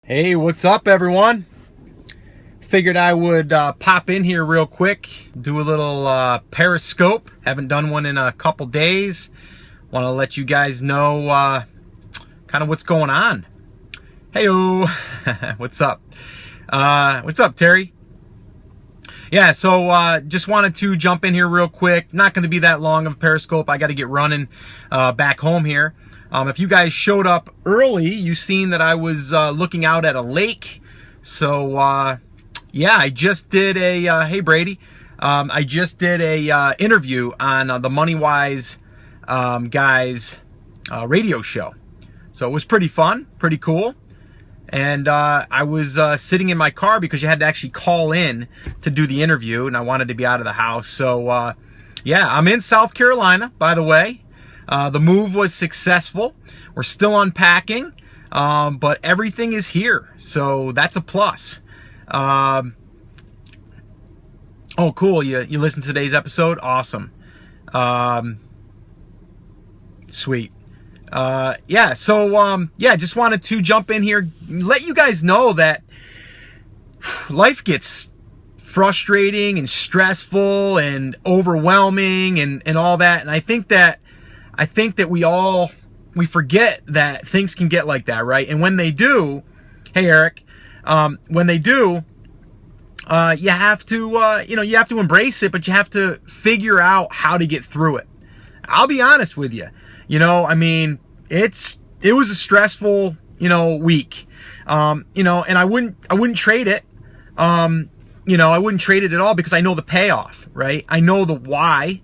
Hey, what's up, everyone? Figured I would pop in here real quick, do a little Periscope. Haven't done one in a couple days. Want to let you guys know kind of what's going on. Heyo, what's up? What's up, Terry? Yeah, so just wanted to jump in here real quick. Not going to be that long of a Periscope. I got to get running back home here. If you guys showed up early, you've seen that I was looking out at a lake. So, yeah, I just did a, hey Brady, I just did a interview on the MoneyWise guys radio show. So it was pretty fun, pretty cool. And I was sitting in my car because you had to actually call in to do the interview, and I wanted to be out of the house. So, yeah, I'm in South Carolina, by the way. The move was successful. We're still unpacking, but everything is here, so that's a plus. Oh, cool. You listened to today's episode? Awesome. Sweet. Yeah, so, yeah, just wanted to jump in here, let you guys know that life gets frustrating and stressful and overwhelming and all that, and I think that we forget that things can get like that, right? And when they do, hey Eric, when they do, you have to, you have to embrace it, but you have to figure out how to get through it. I'll be honest with you. I mean, it was a stressful, week. And I wouldn't trade it. I wouldn't trade it at all because I know the payoff, right? I know the why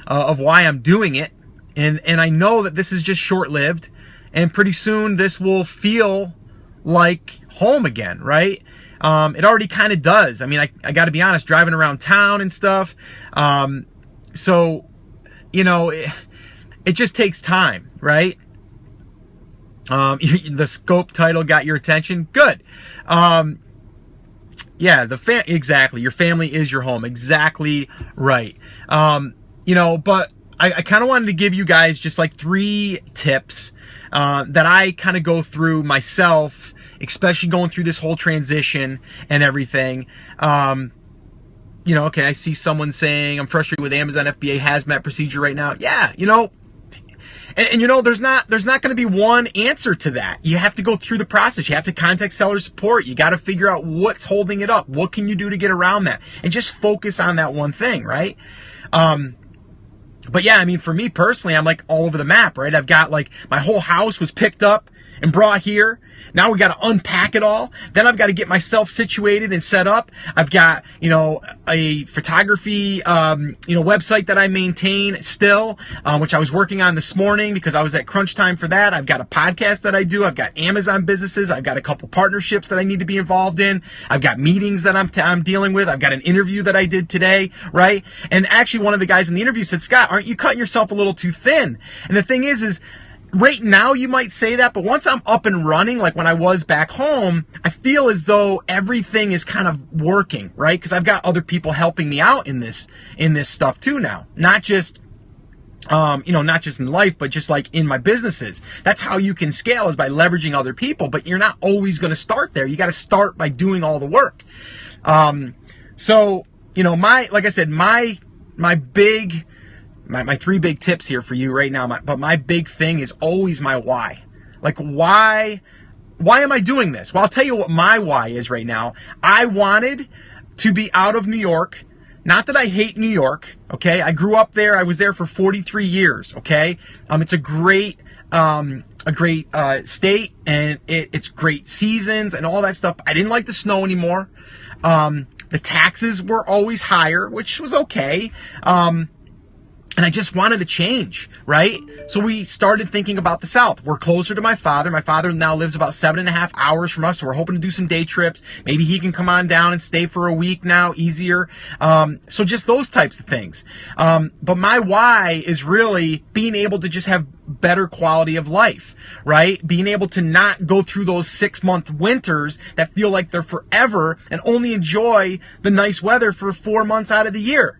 of why I'm doing it. And I know that this is just short-lived, and pretty soon this will feel like home again, right? It already kind of does. I mean, I got to be honest, driving around town and stuff. So, it just takes time, right? The scope title got your attention. Good. Yeah, exactly. Your family is your home. Exactly right. But I kind of wanted to give you guys just like 3 tips that I kind of go through myself, especially going through this whole transition and everything. Okay, I see someone saying, I'm frustrated with Amazon FBA hazmat procedure right now. Yeah, and there's not going to be one answer to that. You have to go through the process. You have to contact seller support. You got to figure out what's holding it up. What can you do to get around that? And just focus on that one thing, right? But yeah, I mean, for me personally, I'm like all over the map, right? I've got like my whole house was picked up and brought here. Now we got to unpack it all. Then I've got to get myself situated and set up. I've got, a photography, website that I maintain still, which I was working on this morning because I was at crunch time for that. I've got a podcast that I do. I've got Amazon businesses. I've got a couple partnerships that I need to be involved in. I've got meetings that I'm dealing with. I've got an interview that I did today, right? And actually one of the guys in the interview said, Scott, aren't you cutting yourself a little too thin? And the thing is right now you might say that, but once I'm up and running, like when I was back home, I feel as though everything is kind of working, right? Because I've got other people helping me out in this stuff too now. Not just, not just in life, but just like in my businesses. That's how you can scale, is by leveraging other people, but you're not always going to start there. You got to start by doing all the work. So, like I said, my 3 big tips here for you right now, but my big thing is always my why. Like, why am I doing this? Well, I'll tell you what my why is right now. I wanted to be out of New York. Not that I hate New York, okay? I grew up there. I was there for 43 years, okay? It's a great state, and it's great seasons and all that stuff. I didn't like the snow anymore. The taxes were always higher, which was okay. And I just wanted to change, right? So we started thinking about the South. We're closer to my father. My father now lives about 7.5 hours from us, so we're hoping to do some day trips. Maybe he can come on down and stay for a week now, easier. So just those types of things. But my why is really being able to just have better quality of life, right? Being able to not go through those 6-month winters that feel like they're forever and only enjoy the nice weather for 4 months out of the year.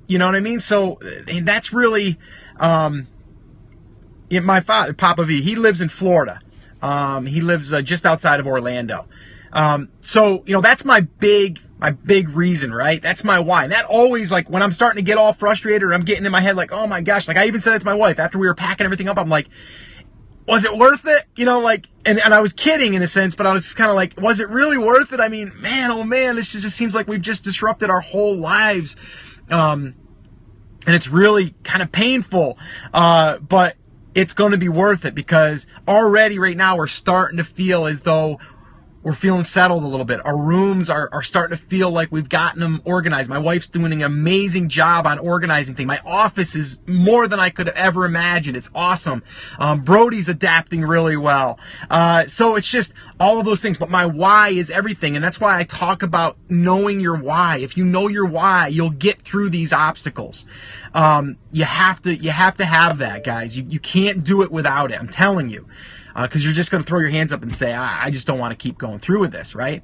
You know what I mean? So that's really, my father, Papa V, he lives in Florida. He lives just outside of Orlando. So, that's my big reason, right? That's my why. And that always, like, when I'm starting to get all frustrated or I'm getting in my head like, oh my gosh, like I even said it to my wife after we were packing everything up. I'm like, was it worth it? And I was kidding in a sense, but I was just kind of like, was it really worth it? I mean, man, oh man, this just seems like we've just disrupted our whole lives. And it's really kind of painful. But it's going to be worth it, because already right now we're starting to feel as though we're feeling settled a little bit. Our rooms are starting to feel like we've gotten them organized. My wife's doing an amazing job on organizing things. My office is more than I could have ever imagined. It's awesome. Brody's adapting really well. So it's just all of those things. But my why is everything. And that's why I talk about knowing your why. If you know your why, you'll get through these obstacles. You have to have that, guys. You can't do it without it. I'm telling you. Because you're just going to throw your hands up and say, I just don't want to keep going through with this, right?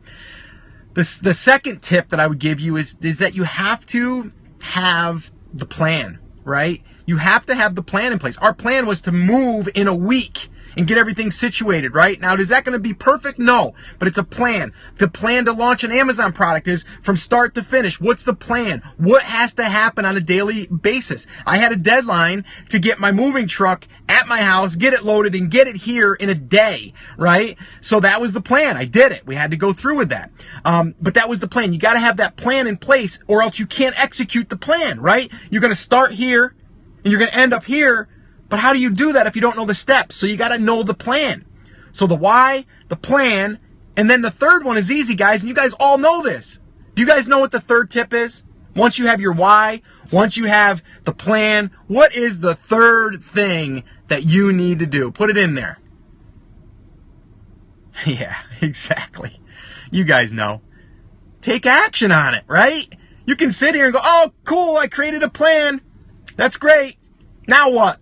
The second tip that I would give you is that you have to have the plan, right? You have to have the plan in place. Our plan was to move in a week and get everything situated, right? Now, is that going to be perfect? No, but it's a plan. The plan to launch an Amazon product is from start to finish. What's the plan? What has to happen on a daily basis? I had a deadline to get my moving truck at my house, get it loaded, and get it here in a day, right? So that was the plan. I did it. We had to go through with that. But that was the plan. You got to have that plan in place, or else you can't execute the plan, right? You're going to start here, and you're going to end up here. But how do you do that if you don't know the steps? So you got to know the plan. So the why, the plan, and then the third one is easy, guys, and you guys all know this. Do you guys know what the third tip is? Once you have your why, once you have the plan, what is the third thing that you need to do? Put it in there. Yeah, exactly. You guys know. Take action on it, right? You can sit here and go, oh, cool, I created a plan. That's great. Now what?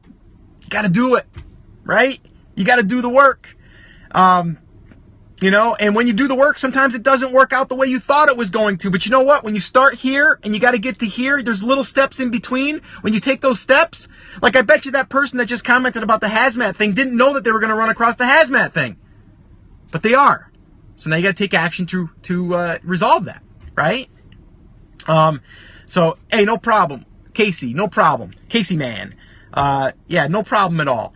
You got to do it, right? You got to do the work. And when you do the work, sometimes it doesn't work out the way you thought it was going to. But you know what? When you start here and you got to get to here, there's little steps in between. When you take those steps, like I bet you that person that just commented about the hazmat thing didn't know that they were going to run across the hazmat thing. But they are. So now you got to take action to resolve that, right? So, hey, no problem. Casey, no problem. Casey man. Yeah, no problem at all.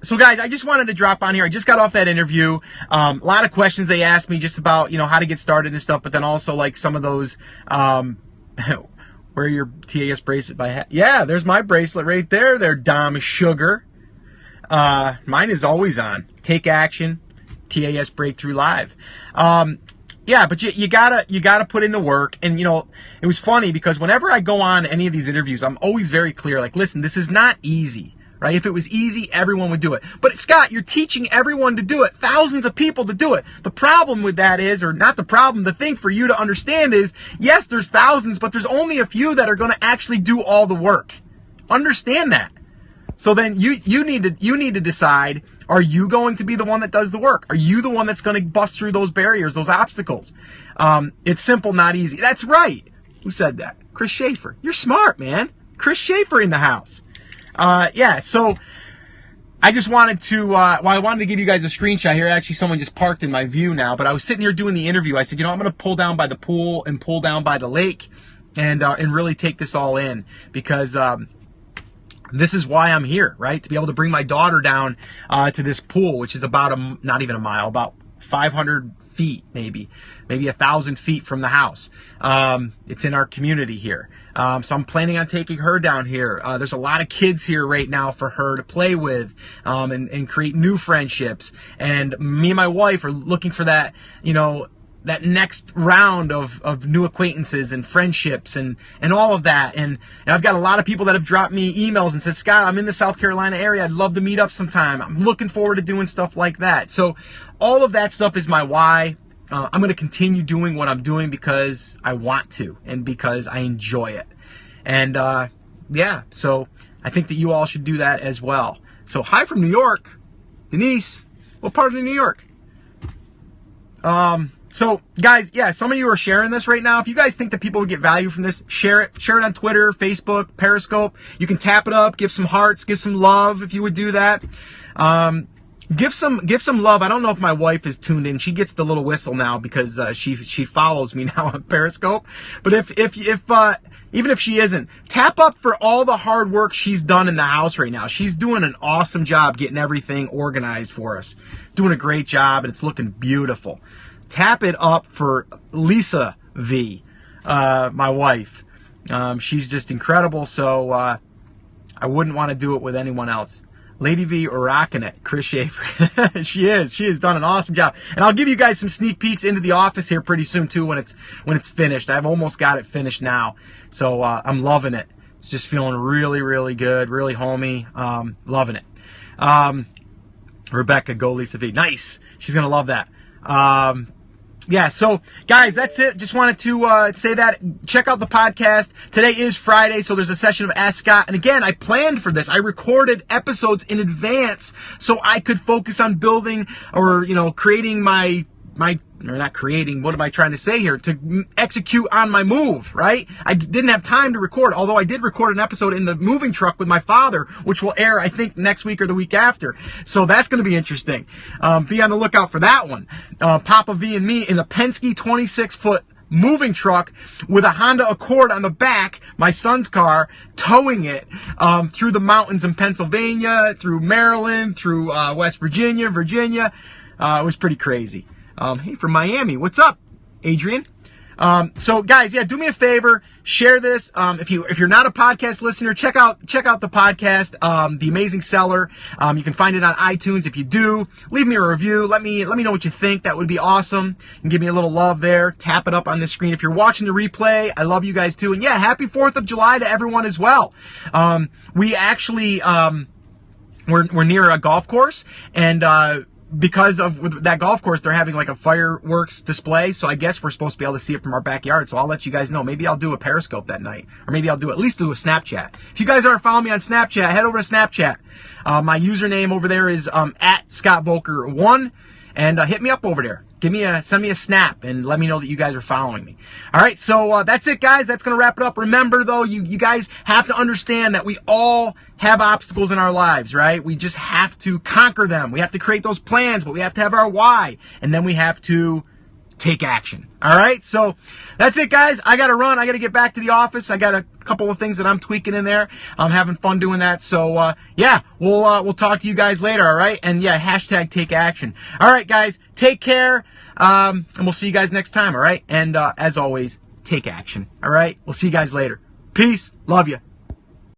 So guys, I just wanted to drop on here. I just got off that interview. A lot of questions they asked me just about, how to get started and stuff, but then also like some of those, wear your TAS bracelet by yeah, there's my bracelet right there, Dom Sugar. Mine is always on. Take action, TAS Breakthrough Live. Yeah, but you gotta put in the work. And it was funny because whenever I go on any of these interviews, I'm always very clear. Like, listen, this is not easy, right? If it was easy, everyone would do it. But Scott, you're teaching everyone to do it, thousands of people to do it. The problem with that is, or not the problem, the thing for you to understand is, yes, there's thousands, but there's only a few that are going to actually do all the work. Understand that. So then you need to decide. Are you going to be the one that does the work? Are you the one that's going to bust through those barriers, those obstacles? It's simple, not easy. That's right. Who said that? Chris Schaefer. You're smart, man. Chris Schaefer in the house. Yeah, so I just wanted to, I wanted to give you guys a screenshot here. Actually, someone just parked in my view now, but I was sitting here doing the interview. I said, I'm going to pull down by the pool and pull down by the lake and really take this all in because, this is why I'm here, right? To be able to bring my daughter down to this pool, which is about not even a mile, about 500 feet, maybe 1,000 feet from the house. It's in our community here. So I'm planning on taking her down here. There's a lot of kids here right now for her to play with and create new friendships. And me and my wife are looking for that, that next round of new acquaintances and friendships and all of that. And I've got a lot of people that have dropped me emails and said, Scott, I'm in the South Carolina area. I'd love to meet up sometime. I'm looking forward to doing stuff like that. So all of that stuff is my why. I'm going to continue doing what I'm doing because I want to and because I enjoy it. And yeah, so I think that you all should do that as well. So hi from New York. Denise, what part of New York? So guys, yeah, some of you are sharing this right now. If you guys think that people would get value from this, share it. Share it on Twitter, Facebook, Periscope. You can tap it up, give some hearts, give some love if you would do that. Give some love. I don't know if my wife is tuned in. She gets the little whistle now because she follows me now on Periscope. But even if she isn't, tap up for all the hard work she's done in the house right now. She's doing an awesome job getting everything organized for us. Doing a great job, and it's looking beautiful. Tap it up for Lisa V, my wife. She's just incredible, so I wouldn't want to do it with anyone else. Lady V rocking it. Chris Schaefer. She has done an awesome job. And I'll give you guys some sneak peeks into the office here pretty soon too when it's finished. I've almost got it finished now. So I'm loving it. It's just feeling really, really good, really homey. Loving it. Rebecca, go Lisa V. Nice. She's going to love that. Yeah, so guys, that's it. Just wanted to say that. Check out the podcast. Today is Friday, so there's a session of Ask Scott. And again, I planned for this. I recorded episodes in advance so I could focus on building or, creating or not creating, what am I trying to say here? To execute on my move, right? I didn't have time to record, although I did record an episode in the moving truck with my father, which will air, I think, next week or the week after. So that's going to be interesting. Be on the lookout for that one. Papa V and me in a Penske 26-foot moving truck with a Honda Accord on the back, my son's car, towing it through the mountains in Pennsylvania, through Maryland, through West Virginia. It was pretty crazy. Hey, from Miami. What's up, Adrian? So guys, yeah, do me a favor, share this. If you're not a podcast listener, check out the podcast, The Amazing Seller. You can find it on iTunes. If you do, leave me a review. Let me know what you think. That would be awesome. And give me a little love there. Tap it up on the screen. If you're watching the replay, I love you guys too. And yeah, happy 4th of July to everyone as well. We actually, we're near a golf course, and, because of that golf course, they're having like a fireworks display. So I guess we're supposed to be able to see it from our backyard. So I'll let you guys know. Maybe I'll do a Periscope that night. Or maybe I'll at least do a Snapchat. If you guys aren't following me on Snapchat, head over to Snapchat. My username over there is at ScottVolker1. And hit me up over there. Send me a snap and let me know that you guys are following me. All right, so that's it, guys. That's going to wrap it up. Remember, though, you guys have to understand that we all have obstacles in our lives, right? We just have to conquer them. We have to create those plans, but we have to have our why, and then we have to take action. All right, so that's it, guys. I got to run. I got to get back to the office. I got a couple of things that I'm tweaking in there. I'm having fun doing that. So yeah, we'll talk to you guys later. All right, and yeah, hashtag take action. All right, guys, take care, and we'll see you guys next time. All right, and as always, take action. All right, we'll see you guys later. Peace. Love you.